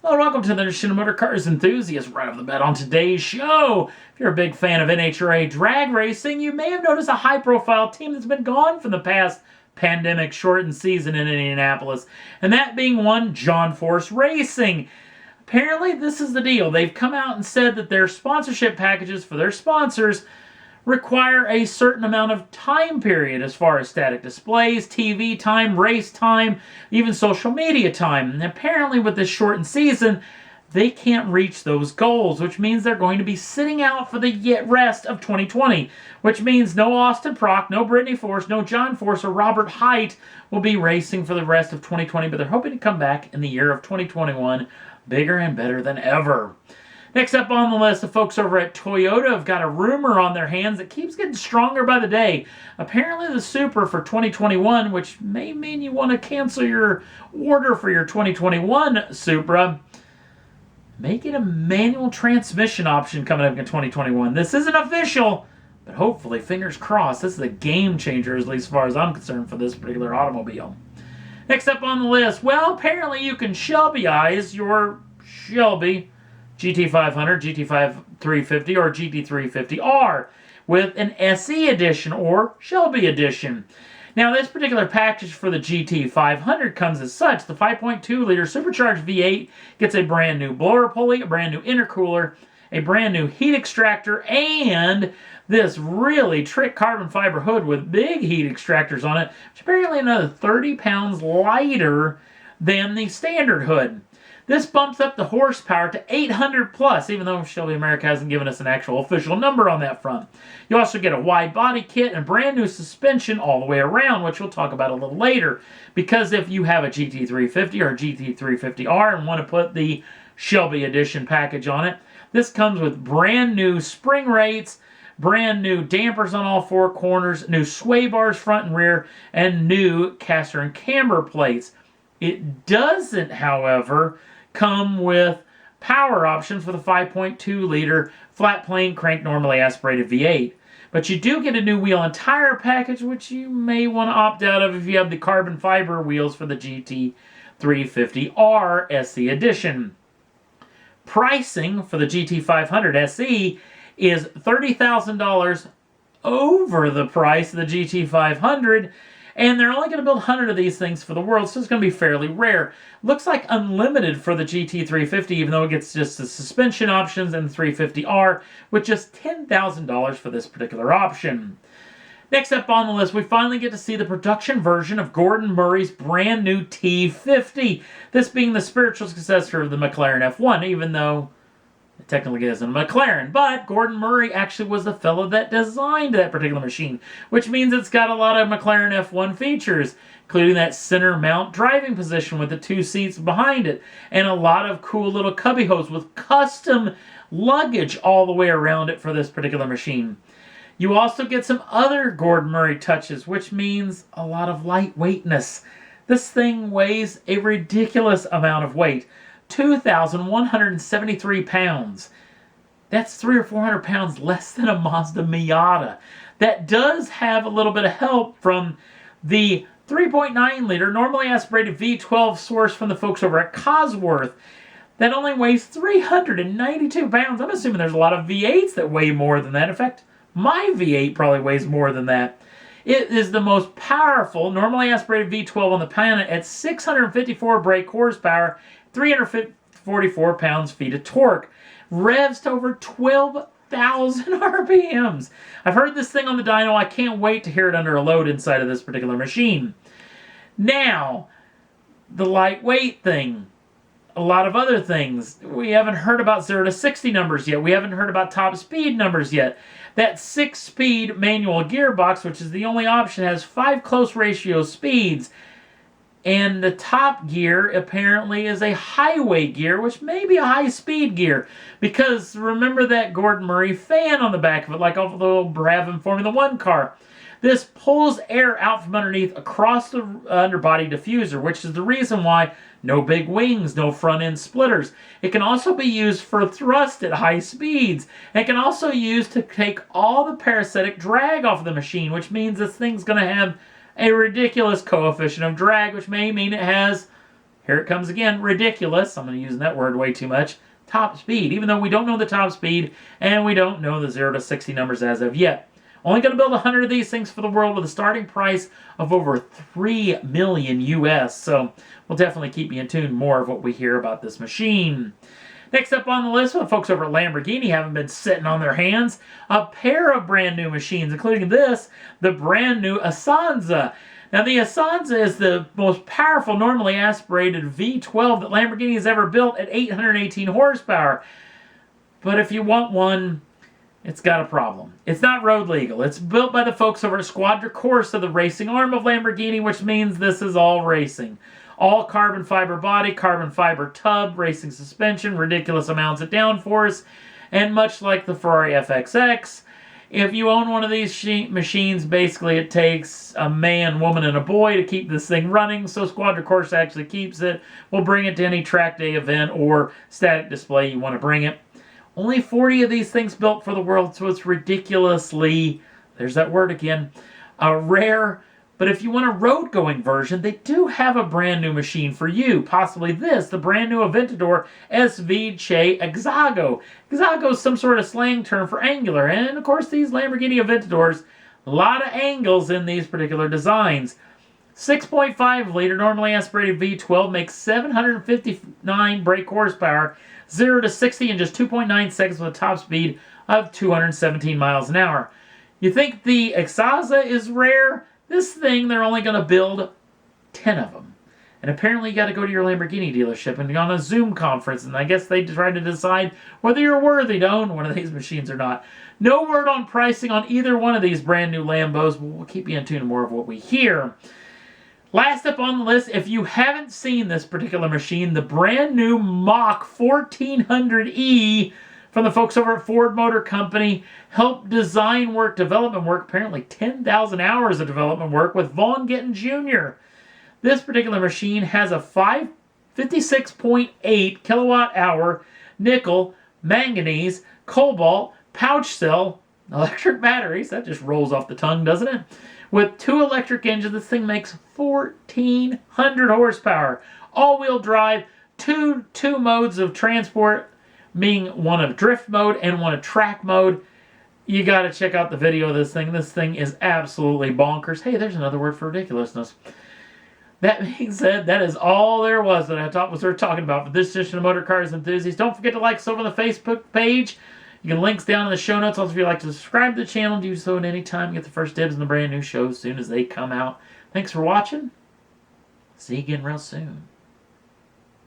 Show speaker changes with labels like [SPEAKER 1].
[SPEAKER 1] Hello, welcome to the edition of Motor Cars Enthusiast. Right off the bat on today's show, if you're a big fan of NHRA drag racing, you may have noticed a high-profile team that's been gone from the past pandemic-shortened season in Indianapolis, and that being one John Force Racing. Apparently, this is the deal. They've come out and said that their sponsorship packages for their sponsors require a certain amount of time period as far as static displays, TV time, race time, even social media time. And apparently with this shortened season, they can't reach those goals, which means they're going to be sitting out for the rest of 2020, which means no Austin Prock, no Brittany Force, no John Force, or Robert Height will be racing for the rest of 2020, but they're hoping to come back in the year of 2021 bigger and better than ever. Next up on the list, the folks over at Toyota have got a rumor on their hands that keeps getting stronger by the day. Apparently the Supra for 2021, which may mean you want to cancel your order for your 2021 Supra, may get a manual transmission option coming up in 2021. This isn't official, but hopefully, fingers crossed, this is a game changer, at least as far as I'm concerned, for this particular automobile. Next up on the list, well, apparently you can Shelbyize your Shelby GT500, GT350, or GT350R with an SE edition or Shelby Edition. Now, this particular package for the GT500 comes as such. The 5.2-liter supercharged V8 gets a brand new blower pulley, a brand new intercooler, a brand new heat extractor, and this really trick carbon fiber hood with big heat extractors on it, which is apparently another 30 pounds lighter than the standard hood. This bumps up the horsepower to 800 plus, even though Shelby America hasn't given us an actual official number on that front. You also get a wide body kit and brand new suspension all the way around, which we'll talk about a little later. Because if you have a GT350 or a GT350R and want to put the Shelby Edition package on it, this comes with brand new spring rates, brand new dampers on all four corners, new sway bars front and rear, and new caster and camber plates. It doesn't, however, come with power options for the 5.2-liter flat plane crank normally aspirated V8. But you do get a new wheel and tire package, which you may want to opt out of if you have the carbon fiber wheels for the GT350R SE Edition. Pricing for the GT500 SE is $30,000 over the price of the GT500, and they're only going to build 100 of these things for the world, so it's going to be fairly rare. Looks like unlimited for the GT350, even though it gets just the suspension options and the 350R, with just $10,000 for this particular option. Next up on the list, we finally get to see the production version of Gordon Murray's brand new T50. This being the spiritual successor of the McLaren F1, even though it technically isn't a McLaren, but Gordon Murray actually was the fellow that designed that particular machine, which means it's got a lot of McLaren F1 features, including that center mount driving position with the two seats behind it, and a lot of cool little cubby holes with custom luggage all the way around it for this particular machine. You also get some other Gordon Murray touches, which means a lot of lightweightness. This thing weighs a ridiculous amount of weight. 2,173 pounds. That's 300 or 400 pounds less than a Mazda Miata. That does have a little bit of help from the 3.9-liter normally aspirated V12 source from the folks over at Cosworth. That only weighs 392 pounds. I'm assuming there's a lot of V8s that weigh more than that. In fact, my V8 probably weighs more than that. It is the most powerful normally aspirated V12 on the planet at 654 brake horsepower, 344 pounds-feet of torque. Revs to over 12,000 RPMs. I've heard this thing on the dyno. I can't wait to hear it under a load inside of this particular machine. Now, the lightweight thing. A lot of other things. We haven't heard about 0 to 60 numbers yet. We haven't heard about top speed numbers yet. That 6-speed manual gearbox, which is the only option, has 5 close ratio speeds. And the top gear apparently is a highway gear, which may be a high-speed gear. Because remember that Gordon Murray fan on the back of it, like off the old Brabham Formula 1 car. This pulls air out from underneath across the underbody diffuser, which is the reason why no big wings, no front-end splitters. It can also be used for thrust at high speeds. And it can also use to take all the parasitic drag off of the machine, which means this thing's going to have a ridiculous coefficient of drag, which may mean it has Here it comes again. Ridiculous. I'm going to use that word way too much. Top speed. Even though we don't know the top speed and we don't know the 0 to 60 numbers as of yet. Only going to build 100 of these things for the world with a starting price of over $3 million US. So we'll definitely keep you in tune more of what we hear about this machine. Next up on the list, well, folks over at Lamborghini haven't been sitting on their hands. A pair of brand new machines, including this, the brand new Essenza. Now, the Essenza is the most powerful, normally aspirated V12 that Lamborghini has ever built at 818 horsepower. But if you want one, it's got a problem. It's not road legal. It's built by the folks over at Squadra Corsa, the racing arm of Lamborghini, which means this is all racing. All carbon fiber body, carbon fiber tub, racing suspension, ridiculous amounts of downforce, and much like the Ferrari FXX, if you own one of these machines, basically it takes a man, woman, and a boy to keep this thing running, so Squadra Corsa actually keeps it. We'll bring it to any track day event or static display you want to bring it. Only 40 of these things built for the world, so it's ridiculously, there's that word again, rare. But if you want a road-going version, they do have a brand new machine for you. Possibly this, the brand new Aventador SV Xago. Xago is some sort of slang term for angular. And of course, these Lamborghini Aventadors, a lot of angles in these particular designs. 6.5 liter normally aspirated V12 makes 759 brake horsepower, 0 to 60 in just 2.9 seconds with a top speed of 217 miles an hour. You think the Essenza is rare? This thing, they're only going to build 10 of them. And apparently you got to go to your Lamborghini dealership and be on a Zoom conference, and I guess they try to decide whether you're worthy to own one of these machines or not. No word on pricing on either one of these brand new Lambos, but we'll keep you in tune to more of what we hear. Last up on the list, if you haven't seen this particular machine, the brand new Mach 1400E from the folks over at Ford Motor Company, helped design work, development work, apparently 10,000 hours of development work with Vaughn Gittin Jr. This particular machine has a 56.8 kilowatt hour nickel, manganese, cobalt, pouch cell, electric batteries. That just rolls off the tongue, doesn't it? With 2 electric engines, this thing makes 1,400 horsepower. All-wheel drive, two modes of transport, being one of drift mode and one of track mode. You got to check out the video of this thing. This thing is absolutely bonkers. Hey, there's another word for ridiculousness. That being said, that is all there was that I thought was worth talking about for this edition of Motor Cars Enthusiasts. Don't forget to like us over on the Facebook page. You can links down in the show notes. Also, if you'd like to subscribe to the channel, do so at any time. Get the first dibs on the brand new shows as soon as they come out. Thanks for watching. See you again real soon.